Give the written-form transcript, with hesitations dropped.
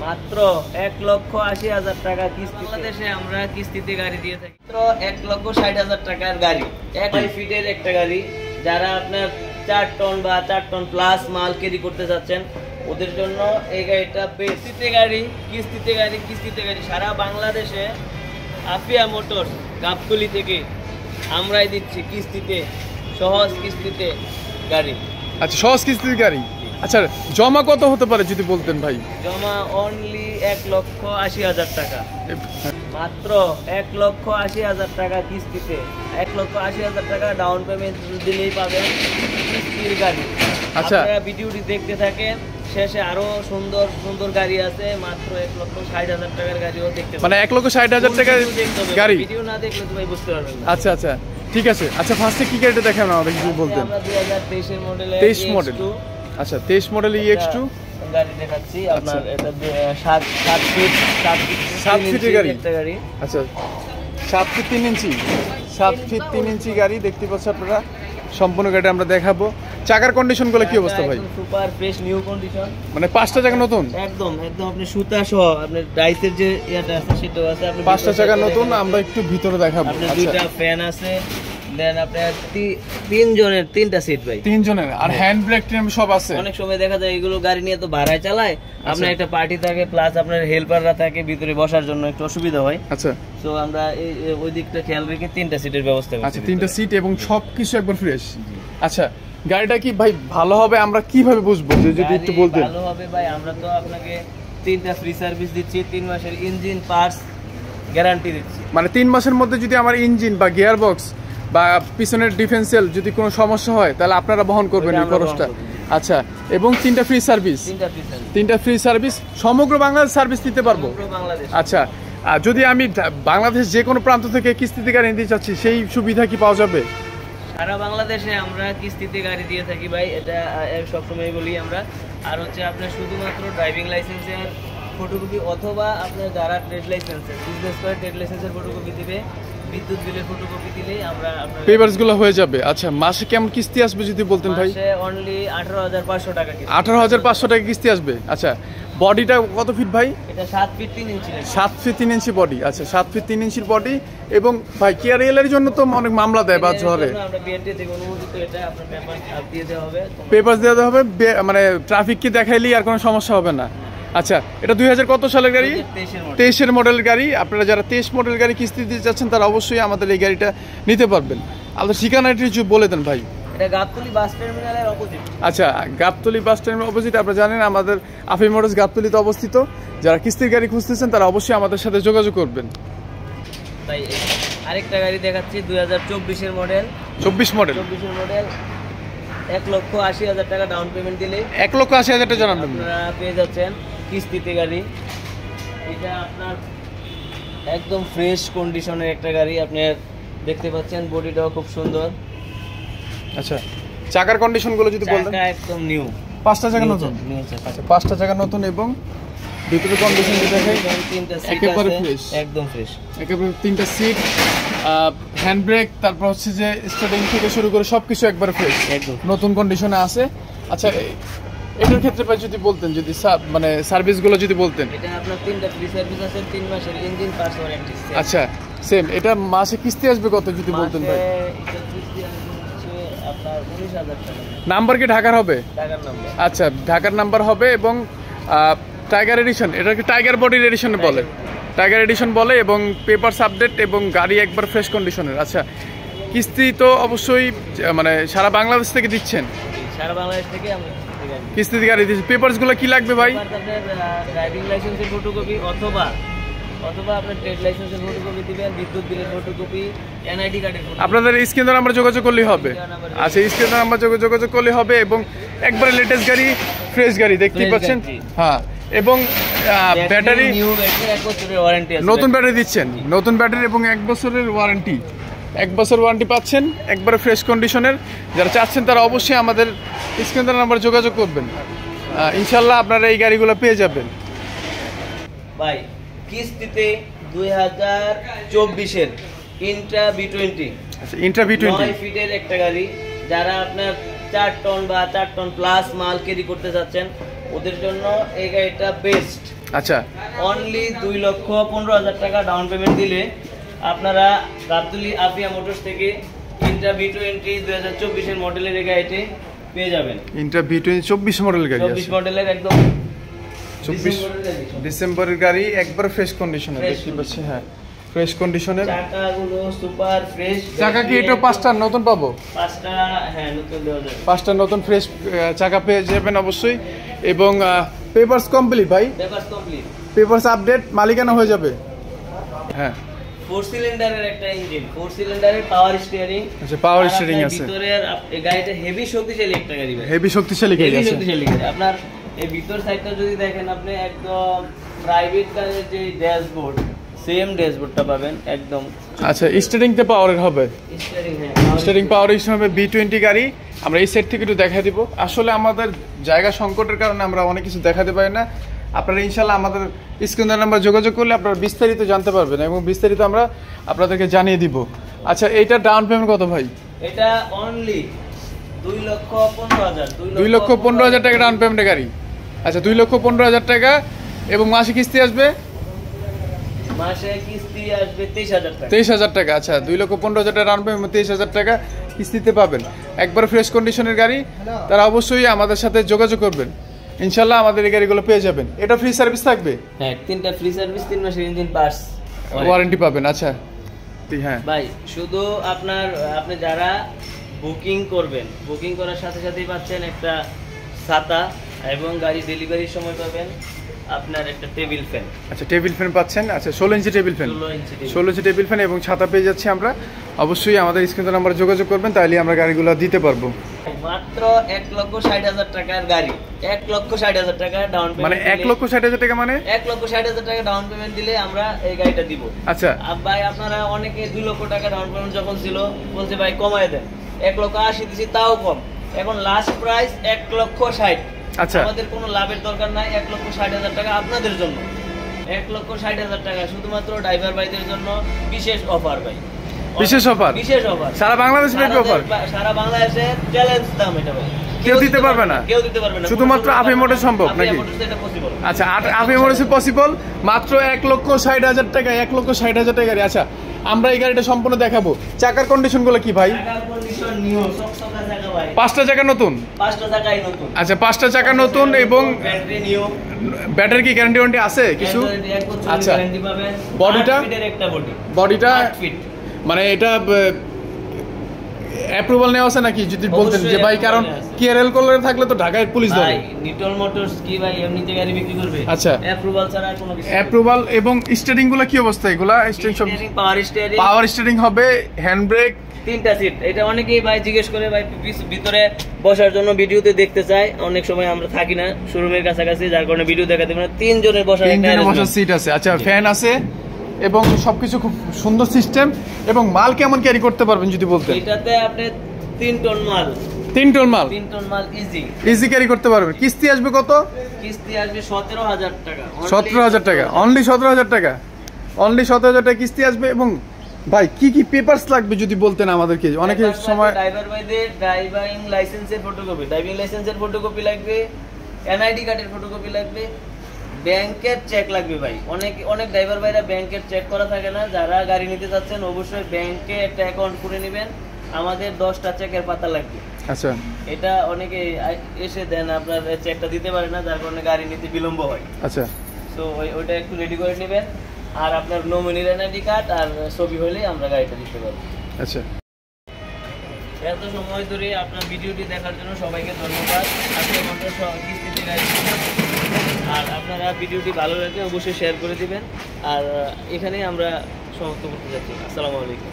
মাত্র 1,80,000 টাকা কিস্তি। বাংলাদেশে আমরা কিস্তিতে গাড়ি দিয়ে থাকি মাত্র 1,60,000 টাকার গাড়ি, 1 ফিটের একটা গাড়ি। যারা আপনার 4 টন বা 4 টন প্লাস মাল ক্যারি করতে যাচ্ছেন ওদের জন্য এই গাড়িটা কিস্তিতে গাড়ি, কিস্তিতে গাড়ি, কিস্তিতে গাড়ি। সারা বাংলাদেশে আফিয়া মোটরস গাবতলী থেকে আমরাই দিচ্ছি কিস্তিতে, সহজ কিস্তিতে গাড়ি। আচ্ছা, সহজ কিস্তিতে গাড়ি। আচ্ছা, জমা কত হতে পারে যদি বলতেন ভাই? জমা অনলি 1,80,000 টাকা, মাত্র 1,80,000 টাকা কিস্তিতে। 1,80,000 টাকা ডাউন পেমেন্ট দিলেই পাবেন কিস্তির গাড়ি। আচ্ছা, আপনারা ভিডিওটি দেখতে থাকেন, শেষে আরো সুন্দর সুন্দর গাড়ি আছে। মাত্র 1,60,000 টাকার গাড়িও দেখতে পাবেন। মানে 1,60,000 টাকার গাড়ি ভিডিও না দেখলে তো ভাই বুঝতে পারবেন না। আচ্ছা আচ্ছা, ঠিক আছে। আচ্ছা, ফার্স্টে কি গাড়িটা দেখাবেন আমাদের যদি বলতেন? আমরা 2023 এর মডেলের 23 মডেল। আচ্ছা, 23 মডেল EX2 গাড়ি দেখাচ্ছি আপনার। এটা 7 ফিটের গাড়ি, একটা গাড়ি। আচ্ছা, 7 ফিট 3 ইঞ্চি, 7 ফিট 3 ইঞ্চি গাড়ি দেখতে পাচ্ছেন আপনারা। সম্পূর্ণ গাড়িটা আমরা দেখাবো। চাকার কন্ডিশন গুলো কি অবস্থা ভাই? সুপার ফ্রেশ নিউ কন্ডিশন, মানে 5টা চাকা নতুন, একদম একদম আপনি সুতা সহ আপনার ডাইসের যে ইয়াটা আছে সেটাও আছে। আপনি 5টা চাকা নতুন। আমরা একটু ভিতরে দেখাবো। আপনার দুইটা ফ্যান আছে, দেন আপনার 3 জনের 3টা সিট ভাই, 3 জনের। আর হ্যান্ড ব্রেক ট্রেন সব আছে। অনেক সময় দেখা যায় এগুলো গাড়ি নিয়ে তো ভাড়ায় চালায়, আপনার একটা পার্টি থাকে প্লাস আপনার হেল্পাররা থাকে, ভিতরে বসার জন্য একটু অসুবিধা হয়। আচ্ছা, তো আমরা ওই দিকটা খেয়াল রেখে 3টা সিটের ব্যবস্থা করছি। আচ্ছা, 3টা সিট এবং সবকিছু একবার ফ্রেশ। আচ্ছা, গাড়িটা কি ভাই ভালো হবে আমরা কিভাবে বুঝবো যদি একটু বলতেন? ভালো হবে ভাই, আমরা তো আপনাকে 3টা ফ্রি সার্ভিস দিচ্ছি, 3 মাসের ইঞ্জিন পার্টস গ্যারান্টি দিচ্ছি। মানে 3 মাসের মধ্যে যদি আমার ইঞ্জিন বা গিয়ার বক্স বা পিছনের ডিফেন্সিয়াল যদি কোনো সমস্যা হয় তাহলে আপনারা বহন করবেন এই খরচটা। আচ্ছা, এবং 3টা ফ্রি সার্ভিস, 3টা ফ্রি সার্ভিস সমগ্র বাংলাদেশ সার্ভিস দিতে পারবো। আচ্ছা, আর যদি আমি বাংলাদেশ যে কোনো প্রান্ত থেকে কিস্তিতে গাড়ি নিতে চাচ্ছি সেই সুবিধা কি পাওয়া যাবে? সারা বাংলাদেশে আমরা কিস্তিতে গাড়ি দিয়ে থাকি ভাই, এটা সবসময় বলি আমরা। আর হচ্ছে আপনার শুধুমাত্র ড্রাইভিং লাইসেন্সের ফটোকপি অথবা আপনার যারা ট্রেড লাইসেন্সের বিজনেস করে ট্রেড লাইসেন্সের ফটোকপি দিবে, বিদ্যুৎ বিলের ফটোকপি দিলেই আমরা আপনার পেপারস গুলো হয়ে যাবে। আচ্ছা, মাসে কেমন কিস্তি আসবে যদি বলতেন ভাই? মাসে অনলি 18,500 টাকা কিস্তি। 18,500 টাকা কিস্তি আসবে। আচ্ছা, বডিটা কত ফিট ভাই? এটা 7 ফিট 3 ইঞ্চি। 7 ফিট 3 ইঞ্চি বডি। আচ্ছা, 7 ফিট 3 ইঞ্চির বডি। এবং ভাই কেআরএল এর জন্য তো অনেক মামলা দেয় বা ঝরে, আমরা বিআরটি থেকে অনুমোদিত, এটা আপনার পেপার দিয়ে দেওয়া হবে। পেপারস দিয়ে দেওয়া হবে, মানে ট্রাফিক কি দেখাইলেই আর কোনো সমস্যা হবে না। আচ্ছা, এটা 2000 কত সালের গাড়ি? 23 মডেলের গাড়ি। আপনারা যারা 23 মডেল গাড়ি কিস্তি দিতে চাচ্ছেন তারা অবশ্যই আমাদের এই গাড়িটা নিতে পারবেন। আপনার ঠিকানাটা একটু বলে দেন ভাই। এটা গাবতলী বাস টার্মিনালের অপোজিট। আচ্ছা, গাবতলী বাস টার্মিনাল অপোজিট। আপনারা জানেন আমাদের আফিয়া মোটরস গাবতলীতে অবস্থিত। যারা কিস্তির গাড়ি খুঁজতেছেন তারা অবশ্যই আমাদের সাথে যোগাযোগ করবেন। ভাই আরেকটা গাড়ি দেখাচ্ছি 2024 এর মডেল। 24 মডেল 1,80,000 টাকা ডাউন পেমেন্ট দিলে 1,80,000 টাকা জানাবেন আপনারা পেয়ে যাচ্ছেন কিস্তিতে গাড়ি। এটা আপনার একদম ফ্রেশ কন্ডিশনের একটা গাড়ি, আপনি দেখতে পাচ্ছেন বডিটাও খুব সুন্দর। আচ্ছা, চাকার কন্ডিশন গুলো যদি বলতেন? চাকা একদম নিউ, 5টা চাকা নতুন। আচ্ছা, 5টা চাকা নতুন এবং ভিতরে কন্ডিশন যেটা দেখেন 3টা সিট একেবারে আছে, ফ্রেশ, একদম ফ্রেশ। একেবারে 3টা সিট, হ্যান্ড ব্রেক, তারপর হচ্ছে যে স্টার্টিং থেকে শুরু করে সবকিছু একবারে ফ্রেশ, একদম নতুন কন্ডিশনে আছে। আচ্ছা, এটার ক্ষেত্রে ভাই যদি বলতেন, যদি মানে সার্ভিস গুলো যদি বলতেন? এটা আপনার 3টা ফ্রি সার্ভিস আছে, 3 মাসের ইঞ্জিন পার্টস ওয়ারেন্টি। আচ্ছা, সেম। এটা মাসে কিস্তি আসবে কত যদি বলতেন ভাই? এটা কিস্তি আসবে আপনার 19,000 টাকা। নাম্বার কি ঢাকার হবে? ঢাকার নাম্বার। আচ্ছা, ঢাকার নাম্বার হবে এবং টাইগার এডিশন, এটাকে টাইগার বডির এডিশন বলে, টাইগার এডিশন বলে, এবং পেপারস আপডেট এবং গাড়ি একবার ফ্রেশ কন্ডিশনের। আচ্ছা, কিস্তি তো অবশ্যই মানে সারা বাংলাদেশ থেকে দিচ্ছেন? সারা বাংলাদেশ থেকে আমরা কিস্তিতে গাড়ি দিচ্ছি। পেপারস গুলো কি লাগবে ভাই? ড্রাইভিং লাইসেন্সের ফটোকপি অথবা আপনার ট্রেড লাইসেন্সের ফটোকপি দিবেন, বিদ্যুৎ বিলের ফটোকপি, এনআইডি কার্ডের ফটোকপি। আপনাদের স্ক্রিন দ্বারা আমরা যোগাযোগ করলেই হবে। আচ্ছা, স্ক্রিন দ্বারা আমরা যোগাযোগ করলে হবে। এবং একবারে লেটেস্ট গাড়ি, ফ্রেশ গাড়ি দেখতে পাচ্ছেন। হ্যাঁ, এবং ব্যাটারি, নতুন ব্যাটারি দিচ্ছেন, নতুন ব্যাটারি এবং 1 বছরের ওয়ারেন্টি, 1 বছর ওয়ারেন্টি পাচ্ছেন একবারে ফ্রেশ কন্ডিশনের। যারা চাচ্ছেন তারা অবশ্যই আমাদের স্ক্রিন দ্বারা নাম্বার যোগাযোগ করবেন, ইনশাল্লাহ আপনারা এই গাড়িগুলো পেয়ে যাবেন। ভাই কিস্তিতে 2024 এর ইন্ট্রা B20। আচ্ছা, ইন্ট্রা B20 9 ফিটের একটা গাড়ি। যারা আপনার 4 টন বা 4 টন প্লাস মাল ক্যারি করতে যাচ্ছেন ওদের জন্য এই গাড়িটা বেস্ট। আচ্ছা, অনলি 2,15,000 টাকা ডাউন পেমেন্ট দিলে আপনারা গাবতলী আফিয়া মোটরস থেকে ইন্ট্রা V20 2024 এর মডেলের এই গাড়িটি পেয়ে যাবেন। ইন্ট্রা V20 24 মডেল গাড়ি আছে, 24 মডেলের একদম 24 ডিসেম্বরের গাড়ি, একবার ফ্রেশ কন্ডিশনে দেখতে পাচ্ছি। হ্যাঁ, ফ্রেশ কন্ডিশনের চাকাগুলো সুপার ফ্রেশ। চাকা কি এটা 5টা নতুন পাবো? 5টা, হ্যাঁ নতুন দেওয়া যাবে। 5টা নতুন ফ্রেশ চাকা পেয়ে যাবেন অবশ্যই। এবং পেপারস কমপ্লিট ভাই, পেপারস কমপ্লিট, পেপারস আপডেট, মালিকানা হয়ে যাবে। হ্যাঁ, 4 সিলিন্ডারের একটা ইঞ্জিন, 4 সিলিন্ডারের পাওয়ার স্টিয়ারিং। আচ্ছা, পাওয়ার স্টিয়ারিং আছে। ভিতরের এই গাড়িটা হেভি শক্তিশালী একটা গাড়ি ভাই, হেভি শক্তিশালী গাড়ি আছে। শক্তিশালী গাড়ি। আপনার এই ভিতর সাইডটা যদি দেখেন, আপনি একদম প্রাইভেট কারের যে ড্যাশবোর্ড, সেম ড্যাশবোর্ডটা পাবেন একদম। আচ্ছা, স্টিয়ারিং তে পাওয়ারের হবে, স্টিয়ারিং, হ্যাঁ স্টিয়ারিং পাওয়ার হিসেবে V20 গাড়ি। আমরা এই সেট থেকে একটু দেখা দিব। আসলে আমাদের জায়গা সংকটের কারণে আমরা অনেক কিছু দেখাতে পারি না। আপনারা ইনশাল্লাহ আমাদের স্ক্রিনের নাম্বার যোগাযোগ করলে আপনারা বিস্তারিত জানতে পারবেন এবং বিস্তারিত আমরা আপনাদেরকে জানিয়ে দিব। আচ্ছা, এইটা ডাউন পেমেন্ট কত ভাই? এটা অনলি 2,15,000 2,15,000 টাকা ডাউন পেমেন্টের গাড়ি। আচ্ছা, 2,15,000 টাকা এবং মাসে কিস্তি আসবে, মাসে কিস্তি আসবে 23,000 টাকা। 23,000 টাকা। আচ্ছা, 2,15,000 টাকা ডাউন পেমেন্ট, 23,000 টাকা কিস্তিতে পাবেন। একবার ফ্রেশ কন্ডিশনের গাড়ি, তারা অবশ্যই আমাদের সাথে যোগাযোগ করবেন। ইনশাল্লাহ আমাদের এই গাড়িগুলো পেয়ে যাবেন। এটা ফ্রি সার্ভিস থাকবে? হ্যাঁ, 3টা ফ্রি সার্ভিস, 3 মাসের ইঞ্জিন পার্টস ওয়ারেন্টি পাবেন। আচ্ছা হ্যাঁ ভাই, শুধু আপনি যারা বুকিং করবেন, বুকিং করার সাথে সাথেই পাচ্ছেন একটা ছাতা এবং গাড়ি ডেলিভারির সময় পাবেন আপনার একটা টেবিল ফ্যান। আচ্ছা, টেবিল ফ্যান পাচ্ছেন। আচ্ছা, 16 ইঞ্চি টেবিল ফ্যান, 16 ইঞ্চি টেবিল ফ্যান এবং ছাতা পেয়ে যাচ্ছি আমরা। অবশ্যই আমাদের স্ক্রিনের নাম্বারে যোগাযোগ করবেন, তাহলে আমরা গাড়িগুলো দিতে পারবো। মাত্র 1,60,000 টাকার গাড়ি, 1,60,000 টাকা ডাউন পেমেন্ট, মানে 1,60,000 টাকা, মানে 1,60,000 টাকা ডাউন পেমেন্ট দিলে আমরা এই গাড়িটা দিব। আচ্ছা ভাই, আপনারা অনেকে 2 লক্ষ টাকা ডাউন পেমেন্ট যখন ছিল বলছে ভাই কমায় দেন, 1,80,000 দিছি তাও কম। এখন লাস্ট প্রাইস 1,60,000। আচ্ছা, আমাদের কোনো লাভের দরকার নাই, 1,60,000 টাকা আপনাদের জন্য, 1,60,000 টাকা শুধুমাত্র ড্রাইভার ভাইদের জন্য বিশেষ অফার ভাই, বিশেষ অফার, বিশেষ অফার সারা বাংলাদেশে অফার, সারা বাংলাদেশে চ্যালেঞ্জ দাম এটা ভাই, কেউ দিতে পারবে না, কেউ দিতে পারবে না, শুধুমাত্র আফিয়া মোটরস সম্ভব নাকি? আচ্ছা, আফিয়া মোটরসে পসিবল, মাত্র 1,60,000 টাকা, 1,60,000 টাকা গাড়ি। আচ্ছা, আমরা এই গাড়িটা সম্পূর্ণ দেখাবো। চাকার কন্ডিশন গুলো কি ভাই? চাকার কন্ডিশন নিউ, সকসকা চাকা ভাই, 5টা চাকা নতুন, 5টা চাকাই নতুন। আচ্ছা, 5টা চাকা নতুন এবং ব্যাটারি নিউ। ব্যাটারি কি গ্যারান্টি ওয়ারেন্টি আছে কিছু? আচ্ছা, বডিটা, বডিটা মানে এটা অ্যাপ্রুভাল নেওয়া আছে নাকি যদি বলতেন যে ভাই, কারণ কেআরএল কলারে থাকলে তো ঢাকায় পুলিশ ধরে। ভাই, নিটল মোটরস কি ভাই এমনিতে গাড়ি বিক্রি করবে? আচ্ছা, অ্যাপ্রুভাল ছাড়া কোনো কিছু, অ্যাপ্রুভাল। এবং স্টিয়ারিং গুলো কি অবস্থা? এগুলা স্টিয়ারিং সব পাওয়ার স্টিয়ারিং, পাওয়ার স্টিয়ারিং হবে, হ্যান্ড ব্রেক, 3টা সিট। এটা অনেকেই ভাই জিজ্ঞেস করে ভাই ভিতরে বসার জন্য, ভিডিওতে দেখতে চায়। অনেক সময় আমরা থাকি না শোরুমের কাছাকাছি, যার কারণে ভিডিও দেখাতে পারি না। 3 জনের বসার সিট আছে। আচ্ছা, ফ্যান আছে এবং সবকিছু খুব সুন্দর সিস্টেম। এবং মাল কেমন ক্যারি করতে পারবেন যদি বলতেন? এটাতে আপনি 3 টন মাল, 3 টন মাল, 3 টন মাল ইজি ক্যারি করতে পারবেন। কিস্তি আসবে কত? কিস্তি আসবে 17,000 টাকা, 17,000 টাকা, অনলি 17,000 টাকা, অনলি 17,000 টাকা কিস্তি আসবে। এবং ভাই কি কি পেপারস লাগবে যদি বলতেন আমাদেরকে? অনেক সময় ড্রাইভার ভাইদের ড্রাইভিং লাইসেন্সের ফটোকপি, ড্রাইভিং লাইসেন্সের ফটোকপি লাগবে, এনআইডি কার্ডের ফটোকপি লাগবে, ব্যাংকের চেক লাগবে ভাই। অনেক ড্রাইভার ভাইরা ব্যাংকের চেক করা থাকে না। যারা গাড়ি নিতে চাচ্ছেন অবশ্যই ব্যাংকে একটা অ্যাকাউন্ট করে নেবেন। আমাদের 10টা চেকের পাতা লাগবে। আচ্ছা, এটা অনেকে এসে দেন, আপনার চেকটা দিতে পারে না, যার কারণে গাড়ি নিতে বিলম্ব হয়। আচ্ছা, তো ওইটা একটু রেডি করে নেবেন। আর আপনার নমিনির এনআইডি কার্ড আর ছবি হলেই আমরা গাড়িটা দিতে পারবো। আচ্ছা, এত সময় ধরে আপনার ভিডিওটি দেখার জন্য সবাইকে ধন্যবাদ। আজকে আমাদের কিস্তিতে গাড়ি, আর আপনারা ভিডিওটি ভালো লাগলে অবশ্যই শেয়ার করে দিবেন। আর এখানেই আমরা সমাপ্ত করতে যাচ্ছি। আসসালামু আলাইকুম।